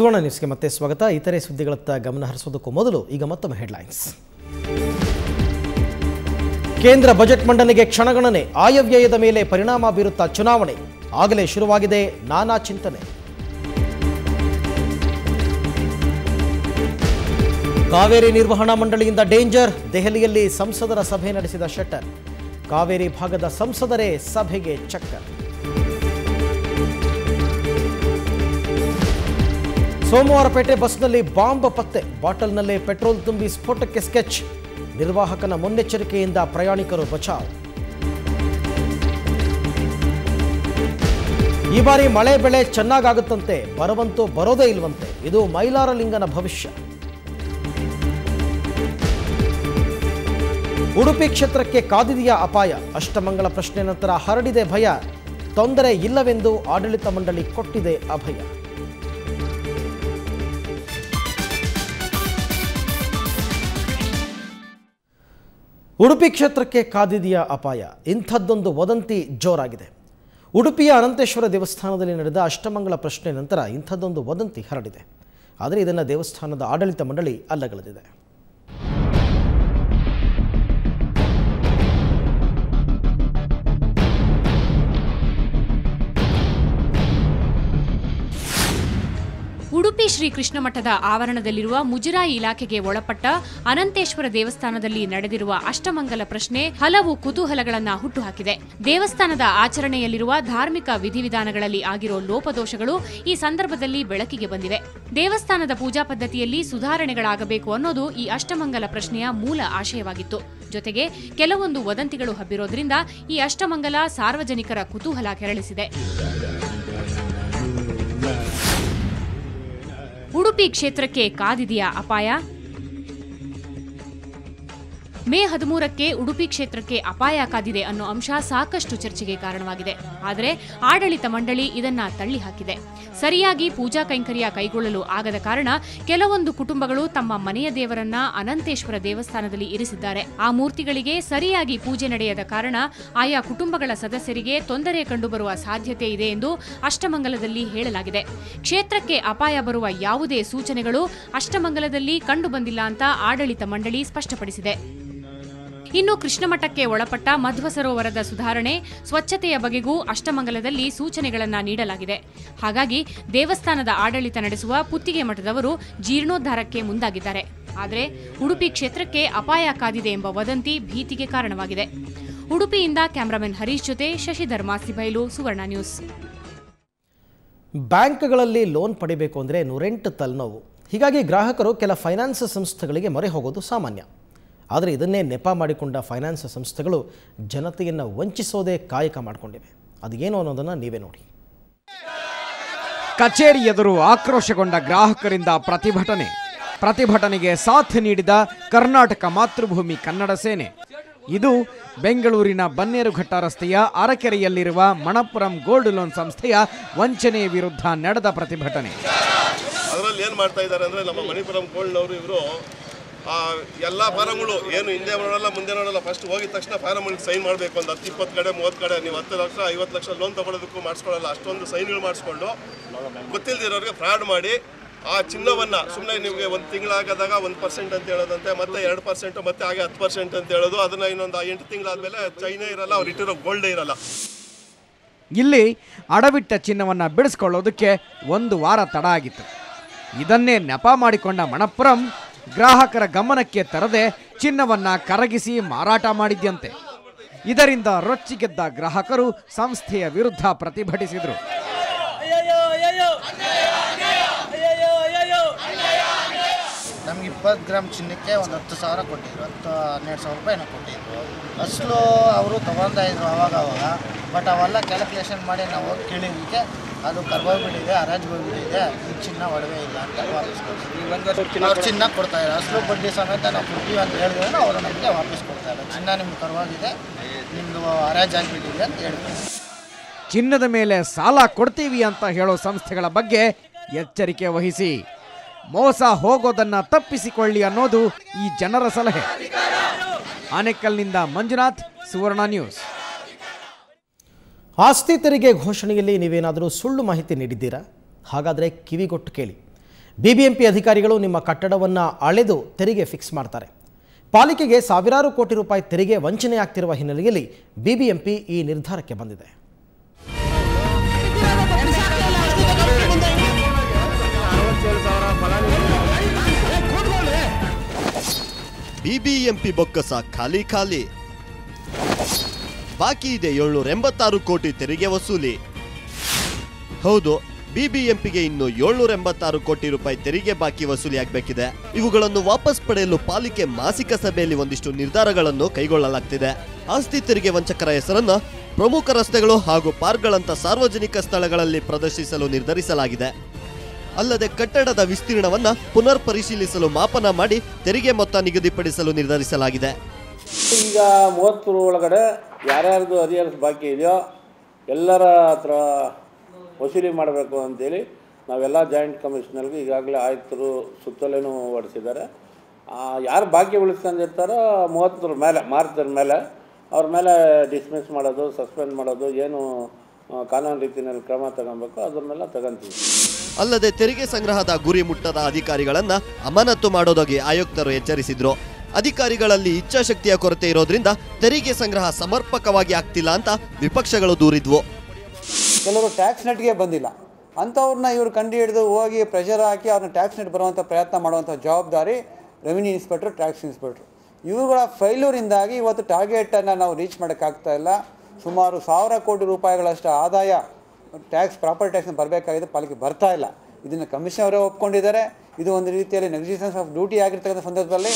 ಸುವರ್ಣ ನ್ಯೂಸ್ಗೆ ಮತ್ತೆ ಸ್ವಾಗತ. ಇತರೆ ಸುದ್ದಿಗಳತ್ತ ಗಮನ ಹರಿಸೋದಕ್ಕೂ ಮೊದಲು ಈಗ ಮತ್ತೊಮ್ಮೆ ಹೆಡ್ಲೈನ್ಸ್. ಕೇಂದ್ರ ಬಜೆಟ್ ಮಂಡನೆಗೆ ಕ್ಷಣಗಣನೆ, ಆಯವ್ಯಯದ ಮೇಲೆ ಪರಿಣಾಮ ಬೀರುತ್ತಾ ಚುನಾವಣೆ, ಆಗಲೇ ಶುರುವಾಗಿದೆ ನಾನಾ ಚಿಂತನೆ. ಕಾವೇರಿ ನಿರ್ವಹಣಾ ಮಂಡಳಿಯಿಂದ ಡೇಂಜರ್, ದೆಹಲಿಯಲ್ಲಿ ಸಂಸದರ ಸಭೆ ನಡೆಸಿದ ಶೆಟ್ಟರ್. ಕಾವೇರಿ ಭಾಗದ ಸಂಸದರೇ ಸಭೆಗೆ ಚಕ್ಕರ್. ಸೋಮವಾರಪೇಟೆ ಬಸ್ನಲ್ಲಿ ಬಾಂಬ್ ಪತ್ತೆ, ಬಾಟಲ್ನಲ್ಲೇ ಪೆಟ್ರೋಲ್ ತುಂಬಿ ಸ್ಫೋಟಕ್ಕೆ ಸ್ಕೆಚ್. ನಿರ್ವಾಹಕನ ಮುನ್ನೆಚ್ಚರಿಕೆಯಿಂದ ಪ್ರಯಾಣಿಕರು ಬಚಾವ್. ಈ ಬಾರಿ ಮಳೆ ಬೆಳೆ ಚೆನ್ನಾಗಾಗುತ್ತಂತೆ, ಬರವಂತೂ ಬರೋದೇ ಇಲ್ವಂತೆ. ಇದು ಮೈಲಾರಲಿಂಗನ ಭವಿಷ್ಯ. ಉಡುಪಿ ಕ್ಷೇತ್ರಕ್ಕೆ ಕಾದಿದೆಯಾ ಅಪಾಯ? ಅಷ್ಟಮಂಗಲ ಪ್ರಶ್ನೆ ನಂತರ ಹರಡಿದೆ ಭಯ. ತೊಂದರೆ ಇಲ್ಲವೆಂದು ಆಡಳಿತ ಮಂಡಳಿ ಕೊಟ್ಟಿದೆ ಅಭಯ. ಉಡುಪಿ ಕ್ಷೇತ್ರಕ್ಕೆ ಕಾದಿದೆಯಾ ಅಪಾಯ? ಇಂಥದ್ದೊಂದು ವದಂತಿ ಜೋರಾಗಿದೆ. ಉಡುಪಿಯ ಅನಂತೇಶ್ವರ ದೇವಸ್ಥಾನದಲ್ಲಿ ನಡೆದ ಅಷ್ಟಮಂಗಲ ಪ್ರಶ್ನೆ ನಂತರ ಇಂಥದ್ದೊಂದು ವದಂತಿ ಹರಡಿದೆ. ಆದರೆ ಇದನ್ನು ದೇವಸ್ಥಾನದ ಆಡಳಿತ ಮಂಡಳಿ ಅಲ್ಲಗಳೆದಿದೆ. ಉಡುಪಿ ಶ್ರೀ ಕೃಷ್ಣ ಮಠದ ಆವರಣದಲ್ಲಿರುವ ಮುಜರಾಯಿ ಇಲಾಖೆಗೆ ಒಳಪಟ್ಟ ಅನಂತೇಶ್ವರ ದೇವಸ್ಥಾನದಲ್ಲಿ ನಡೆದಿರುವ ಅಷ್ಟಮಂಗಲ ಪ್ರಶ್ನೆ ಹಲವು ಕುತೂಹಲಗಳನ್ನು ಹುಟ್ಟುಹಾಕಿದೆ. ದೇವಸ್ಥಾನದ ಆಚರಣೆಯಲ್ಲಿರುವ ಧಾರ್ಮಿಕ ವಿಧಿವಿಧಾನಗಳಲ್ಲಿ ಆಗಿರೋ ಲೋಪದೋಷಗಳು ಈ ಸಂದರ್ಭದಲ್ಲಿ ಬೆಳಕಿಗೆ ಬಂದಿವೆ. ದೇವಸ್ಥಾನದ ಪೂಜಾ ಪದ್ಧತಿಯಲ್ಲಿ ಸುಧಾರಣೆಗಳಾಗಬೇಕು ಅನ್ನೋದು ಈ ಅಷ್ಟಮಂಗಲ ಪ್ರಶ್ನೆಯ ಮೂಲ ಆಶಯವಾಗಿತ್ತು. ಜೊತೆಗೆ ಕೆಲವೊಂದು ವದಂತಿಗಳು ಹಬ್ಬಿರೋದ್ರಿಂದ ಈ ಅಷ್ಟಮಂಗಲ ಸಾರ್ವಜನಿಕರ ಕುತೂಹಲ ಕೆರಳಿಸಿದೆ. ಉಡುಪಿ ಕ್ಷೇತ್ರಕ್ಕೆ ಕಾದಿದೆಯಾ ಅಪಾಯ? ಮೇ 13ಕ್ಕೆ ಉಡುಪಿ ಕ್ಷೇತ್ರಕ್ಕೆ ಅಪಾಯ ಕಾದಿದೆ ಅನ್ನೋ ಅಂಶ ಸಾಕಷ್ಟು ಚರ್ಚೆಗೆ ಕಾರಣವಾಗಿದೆ. ಆದರೆ ಆಡಳಿತ ಮಂಡಳಿ ಇದನ್ನ ತಳ್ಳಿ ಹಾಕಿದೆ. ಸರಿಯಾಗಿ ಪೂಜಾ ಕೈಂಕರ್ಯ ಕೈಗೊಳ್ಳಲು ಆಗದ ಕಾರಣ ಕೆಲವೊಂದು ಕುಟುಂಬಗಳು ತಮ್ಮ ಮನೆಯ ದೇವರನ್ನ ಅನಂತೇಶ್ವರ ದೇವಸ್ಥಾನದಲ್ಲಿ ಇರಿಸಿದ್ದಾರೆ. ಆ ಮೂರ್ತಿಗಳಿಗೆ ಸರಿಯಾಗಿ ಪೂಜೆ ನಡೆಯದ ಕಾರಣ ಆಯಾ ಕುಟುಂಬಗಳ ಸದಸ್ಯರಿಗೆ ತೊಂದರೆ ಕಂಡುಬರುವ ಸಾಧ್ಯತೆ ಇದೆ ಎಂದು ಅಷ್ಟಮಂಗಲದಲ್ಲಿ ಹೇಳಲಾಗಿದೆ. ಕ್ಷೇತ್ರಕ್ಕೆ ಅಪಾಯ ಬರುವ ಯಾವುದೇ ಸೂಚನೆಗಳು ಅಷ್ಟಮಂಗಲದಲ್ಲಿ ಕಂಡುಬಂದಿಲ್ಲ ಅಂತ ಆಡಳಿತ ಮಂಡಳಿ ಸ್ಪಷ್ಟಪಡಿಸಿದೆ. ಇನ್ನು ಕೃಷ್ಣಮಠಕ್ಕೆ ಒಳಪಟ್ಟ ಮಧ್ವ ಸರೋವರದ ಸುಧಾರಣೆ, ಸ್ವಚ್ಛತೆಯ ಬಗೆಗೂ ಅಷ್ಟಮಂಗಲದಲ್ಲಿ ಸೂಚನೆಗಳನ್ನು ನೀಡಲಾಗಿದೆ. ಹಾಗಾಗಿ ದೇವಸ್ಥಾನದ ಆಡಳಿತ ನಡೆಸುವ ಪುತ್ತಿಗೆ ಮಠದವರು ಜೀರ್ಣೋದ್ಧಾರಕ್ಕೆ ಮುಂದಾಗಿದ್ದಾರೆ. ಆದರೆ ಉಡುಪಿ ಕ್ಷೇತ್ರಕ್ಕೆ ಅಪಾಯ ಕಾದಿದೆ ಎಂಬ ವದಂತಿ ಭೀತಿಗೆ ಕಾರಣವಾಗಿದೆ. ಉಡುಪಿಯಿಂದ ಕ್ಯಾಮರಾಮನ್ ಹರೀಶ್ ಜೊತೆ ಶಶಿಧರ್ ಮಾಸಿಬೈಲು, ಸುವರ್ಣ ನ್ಯೂಸ್. ಬ್ಯಾಂಕ್ಗಳಲ್ಲಿ ಲೋನ್ ಪಡಿಬೇಕು ಅಂದರೆ 108 ತಲೆನೋವು. ಹೀಗಾಗಿ ಗ್ರಾಹಕರು ಕೆಲ ಫೈನಾನ್ಸ್ ಸಂಸ್ಥೆಗಳಿಗೆ ಮೊರೆ ಹೋಗೋದು ಸಾಮಾನ್ಯ. ಆದರೆ ಇದನ್ನೇ ನೆಪ ಮಾಡಿಕೊಂಡ ಫೈನಾನ್ಸ್ ಸಂಸ್ಥೆಗಳು ಜನತೆಯನ್ನು ವಂಚಿಸೋದೇ ಕಾಯಕ ಮಾಡಿಕೊಂಡಿವೆ. ಅದೇನು ಅನ್ನೋದನ್ನು ನೀವೇ ನೋಡಿ. ಕಚೇರಿ ಎದುರು ಆಕ್ರೋಶಗೊಂಡ ಗ್ರಾಹಕರಿಂದ ಪ್ರತಿಭಟನೆಗೆ ಸಾಥ್ ನೀಡಿದ ಕರ್ನಾಟಕ ಮಾತೃಭೂಮಿ ಕನ್ನಡ ಸೇನೆ. ಇದು ಬೆಂಗಳೂರಿನ ಬನ್ನೇರುಘಟ್ಟ ರಸ್ತೆಯ ಅರಕೆರೆಯಲ್ಲಿರುವ ಮಣಪ್ಪುರಂ ಗೋಲ್ಡ್ ಲೋನ್ ಸಂಸ್ಥೆಯ ವಂಚನೆಯ ವಿರುದ್ಧ ನಡೆದ ಪ್ರತಿಭಟನೆ. ಅದರಲ್ಲಿ ಏನು ಮಾಡ್ತಾ ಇದ್ದಾರೆ ಅಂದರೆ, ನಮ್ಮ ಮಣಿಪುರಂ ಗೋಲ್ಡ್ನವರು ಇವರು ಎಲ್ಲ ಫಾರಮ್ಗಳು ಏನು ಹಿಂದೆ ನೋಡಲ್ಲ ಮುಂದೆ ನೋಡಲ್ಲ, ಫಸ್ಟ್ ಹೋಗಿದ ತಕ್ಷಣ ಫಾರಮ್ಗಳಿಗೆ ಸೈನ್ ಮಾಡಬೇಕು. ಒಂದು 10-20 ಕಡೆ 30 ಕಡೆ ನೀವು 10 ಲಕ್ಷ 50 ಲಕ್ಷ ಲೋನ್ ತೊಗೊಳೋದಕ್ಕೂ ಮಾಡಿಸ್ಕೊಳ್ಳಲ್ಲ. ಅಷ್ಟೊಂದು ಸೈನ್ಗಳು ಮಾಡಿಸ್ಕೊಂಡು ಗೊತ್ತಿಲ್ಲದಿರೋರಿಗೆ ಫ್ರಾಡ್ ಮಾಡಿ ಆ ಚಿನ್ನವನ್ನು ಸುಮ್ಮನೆ ನಿಮಗೆ ಒಂದು ತಿಂಗಳಾಗದಾಗ 1% ಅಂತ ಹೇಳೋದಂತೆ, ಮತ್ತೆ 2%, ಮತ್ತೆ ಹಾಗೆ 10% ಅಂತ ಹೇಳೋದು. ಅದನ್ನು ಇನ್ನೊಂದು 8 ತಿಂಗಳಾದಮೇಲೆ ಚೈನೇ ಇರಲ್ಲ, ಅವ್ರು ಇಟ್ಟಿರೋ ಗೋಲ್ಡೇ ಇರಲ್ಲ. ಇಲ್ಲಿ ಅಡವಿಟ್ಟ ಚಿನ್ನವನ್ನು ಬಿಡಿಸ್ಕೊಳ್ಳೋದಕ್ಕೆ 1 ವಾರ ತಡ ಆಗಿತ್ತು. ಇದನ್ನೇ ನೆಪ ಮಾಡಿಕೊಂಡ ಮಣಪ್ಪುರಂ ಗ್ರಾಹಕರ ಗಮನಕ್ಕೆ ತರದೆ ಚಿನ್ನವನ್ನ ಕರಗಿಸಿ ಮಾರಾಟ ಮಾಡಿದ್ಯಂತೆ. ಇದರಿಂದ ರೊಚ್ಚಿಗೆದ್ದ ಗ್ರಾಹಕರು ಸಂಸ್ಥೆಯ ವಿರುದ್ಧ ಪ್ರತಿಭಟಿಸಿದರು. ನಮ್ಗೆ 20 ಗ್ರಾಮ್ ಚಿನ್ನಕ್ಕೆ ಒಂದು 10,000 ಕೊಟ್ಟಿದ್ರು, 12,000 ರೂಪಾಯಿನ ಕೊಟ್ಟಿದ್ರು. ಅಸಲು ಅವರು ತೊಗೊಳ್ತಾ ಇದ್ರು ಅವಾಗ. ಬಟ್ ಅವೆಲ್ಲ ಕ್ಯಾಲ್ಕುಲೇಷನ್ ಮಾಡಿ ನಾವು ಹೋಗಿ ಕೇಳಿದ್ದಕ್ಕೆ ಅದು ಕರ್ಬೋಗ್ಬಿಟ್ಟಿದೆ, ಹರಾಜ್ಗೋಗ್ಬಿಟ್ಟಿದೆ, ಈ ಚಿನ್ನ ಒಡವೆ ಇಲ್ಲ ಅಂತ ವಾಪಸ್ ಕೊಡ್ತೀವಿ. ಅವ್ರು ಚಿನ್ನ ಕೊಡ್ತಾಯಿದ್ರು, ಅಸಲು ಬಡ್ಡಿ ಸಮೇತ ನಾವು ಕೊಡ್ತೀವಿ ಅಂತ ಹೇಳಿದ್ರೆ ಅವರು ನಮಗೆ ವಾಪಸ್ ಕೊಡ್ತಾರೆ. ಚಿನ್ನ ನಿಮ್ಗೆ ಕರ್ವಾಗಿದೆ, ನಿಮ್ಮದು ಹರಾಜಾಗಿಬಿಟ್ಟಿದೆ ಅಂತ ಹೇಳ್ತೀವಿ. ಚಿನ್ನದ ಮೇಲೆ ಸಾಲ ಕೊಡ್ತೀವಿ ಅಂತ ಹೇಳೋ ಸಂಸ್ಥೆಗಳ ಬಗ್ಗೆ ಎಚ್ಚರಿಕೆ ವಹಿಸಿ, ಮೋಸ ಹೋಗೋದನ್ನ ತಪ್ಪಿಸಿಕೊಳ್ಳಿ ಅನ್ನೋದು ಈ ಜನರ ಸಲಹೆ. ಆನೇಕಲ್ನಿಂದ ಮಂಜುನಾಥ್, ಸುವರ್ಣ ನ್ಯೂಸ್. ಆಸ್ತಿ ತೆರಿಗೆ ಘೋಷಣೆಯಲ್ಲಿ ನೀವೇನಾದರೂ ಸುಳ್ಳು ಮಾಹಿತಿ ನೀಡಿದ್ದೀರಾ? ಹಾಗಾದರೆ ಕಿವಿಗೊಟ್ಟು ಕೇಳಿ. ಬಿಬಿಎಂಪಿ ಅಧಿಕಾರಿಗಳು ನಿಮ್ಮ ಕಟ್ಟಡವನ್ನು ಅಳೆದು ತೆರಿಗೆ ಫಿಕ್ಸ್ ಮಾಡ್ತಾರೆ. ಪಾಲಿಕೆಗೆ ಸಾವಿರಾರು ಕೋಟಿ ರೂಪಾಯಿ ತೆರಿಗೆ ವಂಚನೆಯಾಗ್ತಿರುವ ಹಿನ್ನೆಲೆಯಲ್ಲಿ ಬಿಬಿಎಂಪಿ ಈ ನಿರ್ಧಾರಕ್ಕೆ ಬಂದಿದೆ. ಬಿಬಿಎಂಪಿ ಬೊಕ್ಕಸ ಖಾಲಿ ಖಾಲಿ. ಬಾಕಿ ಇದೆ 786 ಕೋಟಿ ತೆರಿಗೆ ವಸೂಲಿ. ಹೌದು, ಬಿಬಿಎಂಪಿಗೆ ಇನ್ನು 786 ಕೋಟಿ ರೂಪಾಯಿ ತೆರಿಗೆ ಬಾಕಿ ವಸೂಲಿಯಾಗಬೇಕಿದೆ. ಇವುಗಳನ್ನು ವಾಪಸ್ ಪಡೆಯಲು ಪಾಲಿಕೆ ಮಾಸಿಕ ಸಭೆಯಲ್ಲಿ ಒಂದಿಷ್ಟು ನಿರ್ಧಾರಗಳನ್ನು ಕೈಗೊಳ್ಳಲಾಗ್ತಿದೆ. ಆಸ್ತಿ ತೆರಿಗೆ ವಂಚಕರ ಹೆಸರನ್ನು ಪ್ರಮುಖ ರಸ್ತೆಗಳು ಹಾಗೂ ಪಾರ್ಕ್ಗಳಂತ ಸಾರ್ವಜನಿಕ ಸ್ಥಳಗಳಲ್ಲಿ ಪ್ರದರ್ಶಿಸಲು ನಿರ್ಧರಿಸಲಾಗಿದೆ. ಅಲ್ಲದೆ ಕಟ್ಟಡದ ವಿಸ್ತೀರ್ಣವನ್ನ ಪುನರ್ ಪರಿಶೀಲಿಸಲು ಮಾಪನ ಮಾಡಿ ತೆರಿಗೆ ಮೊತ್ತ ನಿಗದಿಪಡಿಸಲು ನಿರ್ಧರಿಸಲಾಗಿದೆ. ಈಗ 30 ಒಳಗಡೆ ಯಾರ್ಯಾರ್ದು ಅರಿಯರ್ಸ್ ಬಾಕಿ ಇದೆಯೋ ಎಲ್ಲರ ಹತ್ರ ವಸೂಲಿ ಮಾಡಬೇಕು ಅಂತೇಳಿ ನಾವೆಲ್ಲ ಜಾಯಿಂಟ್ ಕಮಿಷನರ್ಗೆ ಈಗಾಗಲೇ ಆಯುಕ್ತರು ಸುತ್ತಲೇನೂ ಹೊಡಿಸಿದ್ದಾರೆ. ಯಾರು ಬಾಕಿ ಉಳಿಸ್ಕೊಂಡಿರ್ತಾರೋ 30 ಮೇಲೆ ಮಾರ್ಚ್ ಮೇಲೆ ಅವ್ರ ಮೇಲೆ ಡಿಸ್ಮಿಸ್ ಮಾಡೋದು, ಸಸ್ಪೆಂಡ್ ಮಾಡೋದು, ಏನು ಕಾನೂನು ರೀತಿಯಲ್ಲಿ ಕ್ರಮ ತಗೊಬೇಕು ಅದನ್ನೆಲ್ಲ ತಗೊಂತೀವಿ. ಅಲ್ಲದೆ ತೆರಿಗೆ ಸಂಗ್ರಹದ ಗುರಿ ಮುಟ್ಟದ ಅಧಿಕಾರಿಗಳನ್ನ ಅಮಾನತು ಮಾಡೋದಾಗಿ ಆಯುಕ್ತರು ಎಚ್ಚರಿಸಿದ್ರು. ಅಧಿಕಾರಿಗಳಲ್ಲಿ ಇಚ್ಛಾಶಕ್ತಿಯ ಕೊರತೆ ಇರೋದ್ರಿಂದ ತೆರಿಗೆ ಸಂಗ್ರಹ ಸಮರ್ಪಕವಾಗಿ ಆಗ್ತಿಲ್ಲ ಅಂತ ವಿಪಕ್ಷಗಳು ದೂರಿದ್ವು. ಕೆಲವರು ಟ್ಯಾಕ್ಸ್ ನೆಟ್ಗೆ ಬಂದಿಲ್ಲ ಅಂಥವ್ರನ್ನ ಇವರು ಕಂಡು ಹಿಡಿದು ಹೋಗಿ ಪ್ರೆಷರ್ ಹಾಕಿ ಅವ್ರನ್ನ ಟ್ಯಾಕ್ಸ್ ನೆಟ್ ಬರುವಂಥ ಪ್ರಯತ್ನ ಮಾಡುವಂಥ ಜವಾಬ್ದಾರಿ ರೆವಿನ್ಯೂ ಇನ್ಸ್ಪೆಕ್ಟರ್, ಟ್ಯಾಕ್ಸ್ ಇನ್ಸ್ಪೆಕ್ಟ್ರು. ಇವುಗಳ ಫೈಲೂರಿಂದಾಗಿ ಇವತ್ತು ಟಾರ್ಗೆಟನ್ನು ನಾವು ರೀಚ್ ಮಾಡೋಕ್ಕಾಗ್ತಾ ಇಲ್ಲ. ಸುಮಾರು 1000 ಕೋಟಿ ರೂಪಾಯಿಗಳಷ್ಟು ಆದಾಯ ಟ್ಯಾಕ್ಸ್, ಪ್ರಾಪರ್ಟಿ ಟ್ಯಾಕ್ಸ್ನ ಬರಬೇಕಾಗಿದೆ, ಪಾಲಿಕೆ ಬರ್ತಾ ಇಲ್ಲ. ಇದನ್ನು ಕಮಿಷನ್ ಅವರೇ ಒಪ್ಕೊಂಡಿದ್ದಾರೆ. ಇದು ಒಂದು ರೀತಿಯಲ್ಲಿ ನೆಗ್ಲಿಜೆನ್ಸ್ ಆಫ್ ಡ್ಯೂಟಿ ಆಗಿರ್ತಕ್ಕಂಥ ಸಂದರ್ಭದಲ್ಲಿ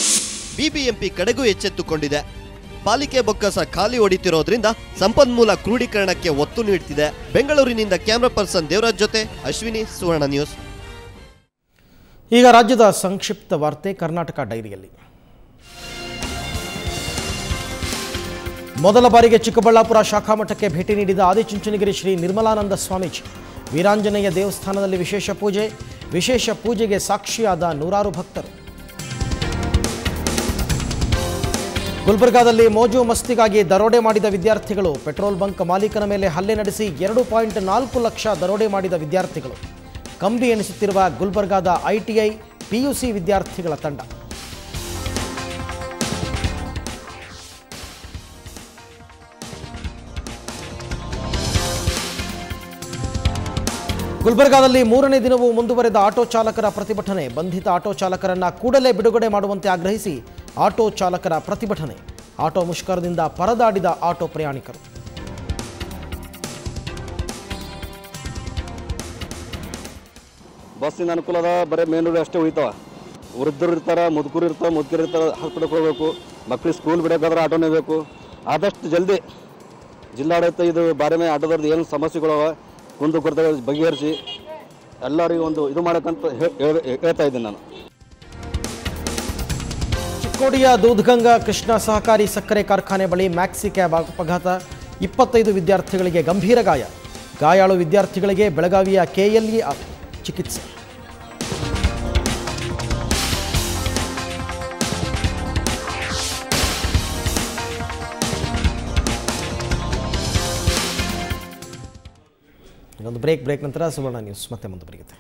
ಬಿಬಿಎಂಪಿ ಕಡೆಗೂ ಎಚ್ಚೆತ್ತುಕೊಂಡಿದೆ. ಪಾಲಿಕೆ ಬೊಕ್ಕಸ ಖಾಲಿ ಹೊಡಿತಿರೋದ್ರಿಂದ ಸಂಪನ್ಮೂಲ ಕ್ರೋಢೀಕರಣಕ್ಕೆ ಒತ್ತು ನೀಡುತ್ತಿದೆ. ಬೆಂಗಳೂರಿನಿಂದ ಕ್ಯಾಮರಾ ಪರ್ಸನ್ ದೇವರಾಜ್ ಜೊತೆ ಅಶ್ವಿನಿ, ಸುವರ್ಣ ನ್ಯೂಸ್. ಈಗ ರಾಜ್ಯದ ಸಂಕ್ಷಿಪ್ತ ವಾರ್ತೆ ಕರ್ನಾಟಕ ಡೈರಿಯಲ್ಲಿ. ಮೊದಲ ಬಾರಿಗೆ ಚಿಕ್ಕಬಳ್ಳಾಪುರ ಶಾಖಾಮಠಕ್ಕೆ ಭೇಟಿ ನೀಡಿದ ಆದಿಚುಂಚನಗಿರಿ ಶ್ರೀ ನಿರ್ಮಲಾನಂದ ಸ್ವಾಮೀಜಿ. ವೀರಾಂಜನೇಯ ದೇವಸ್ಥಾನದಲ್ಲಿ ವಿಶೇಷ ಪೂಜೆಗೆ ಸಾಕ್ಷಿಯಾದ ನೂರಾರು ಭಕ್ತರು. ಗುಲ್ಬರ್ಗಾದಲ್ಲಿ ಮೋಜು ಮಸ್ತಿಗಾಗಿ ದರೋಡೆ ಮಾಡಿದ ವಿದ್ಯಾರ್ಥಿಗಳು. ಪೆಟ್ರೋಲ್ ಬಂಕ್ ಮಾಲೀಕನ ಮೇಲೆ ಹಲ್ಲೆ ನಡೆಸಿ 2.4 ಲಕ್ಷ ದರೋಡೆ ಮಾಡಿದ ವಿದ್ಯಾರ್ಥಿಗಳು. ಕಂಬಿ ಎಣಿಸುತ್ತಿರುವ ಗುಲ್ಬರ್ಗಾದ ITI PUC ವಿದ್ಯಾರ್ಥಿಗಳ ತಂಡ. ಗುಲ್ಬರ್ಗಾದಲ್ಲಿ 3ನೇ ದಿನವೂ ಮುಂದುವರೆದ ಆಟೋ ಚಾಲಕರ ಪ್ರತಿಭಟನೆ. ಬಂಧಿತ ಆಟೋ ಚಾಲಕರನ್ನ ಕೂಡಲೇ ಬಿಡುಗಡೆ ಮಾಡುವಂತೆ ಆಗ್ರಹಿಸಿ ಆಟೋ ಚಾಲಕರ ಪ್ರತಿಭಟನೆ. ಆಟೋ ಮುಷ್ಕರದಿಂದ ಪರದಾಡಿದ ಆಟೋ ಪ್ರಯಾಣಿಕರು. ಬಸ್ಸಿನ ಅನುಕೂಲದ ಬರೀ ಮೇನ್ ರೋಡ್ ಅಷ್ಟೇ ಉಳಿತಾವ. ವೃದ್ಧರು ಇರ್ತಾರೆ, ಮುದುಕರು ಇರ್ತಾರೆ, ಹಾಸ್ಪಿಟಲ್ಗೆ ಹೋಗಬೇಕು, ಮಕ್ಕಳಿಗೆ ಸ್ಕೂಲ್ ಬಿಡೋಕ್ಕಾದ್ರೆ ಆಟೋನೇ ಬೇಕು. ಆದಷ್ಟು ಜಲ್ದಿ ಜಿಲ್ಲಾಡಳಿತ ಇದು ಬಾರಿ ಮೇಲೆ ಆಟೋದವ್ರದ್ದು ಏನು ಸಮಸ್ಯೆಗಳವ ಕುಂದು ಕೊರತೆ ಬಗೆಹರಿಸಿ ಎಲ್ಲರಿಗೂ ಒಂದು ಇದು ಮಾಡಕ್ಕಂತ ಹೇಳ್ತಾ ಇದ್ದೀನಿ ನಾನು. ಚಿಕ್ಕೋಡಿಯ ದೂದ್ಗಂಗಾ ಕೃಷ್ಣ ಸಹಕಾರಿ ಸಕ್ಕರೆ ಕಾರ್ಖಾನೆ ಬಳಿ ಮ್ಯಾಕ್ಸಿ ಕ್ಯಾಬ್ ಅಪಘಾತ. 25 ವಿದ್ಯಾರ್ಥಿಗಳಿಗೆ ಗಂಭೀರ ಗಾಯ. ಗಾಯಾಳು ವಿದ್ಯಾರ್ಥಿಗಳಿಗೆ ಬೆಳಗಾವಿಯ KLE ಚಿಕಿತ್ಸೆ. ಒಂದು ಬ್ರೇಕ್ ನಂತರ ಸುವರ್ಣ ನ್ಯೂಸ್ ಮತ್ತೆ ಮುಂದುವರಿಯುತ್ತೆ.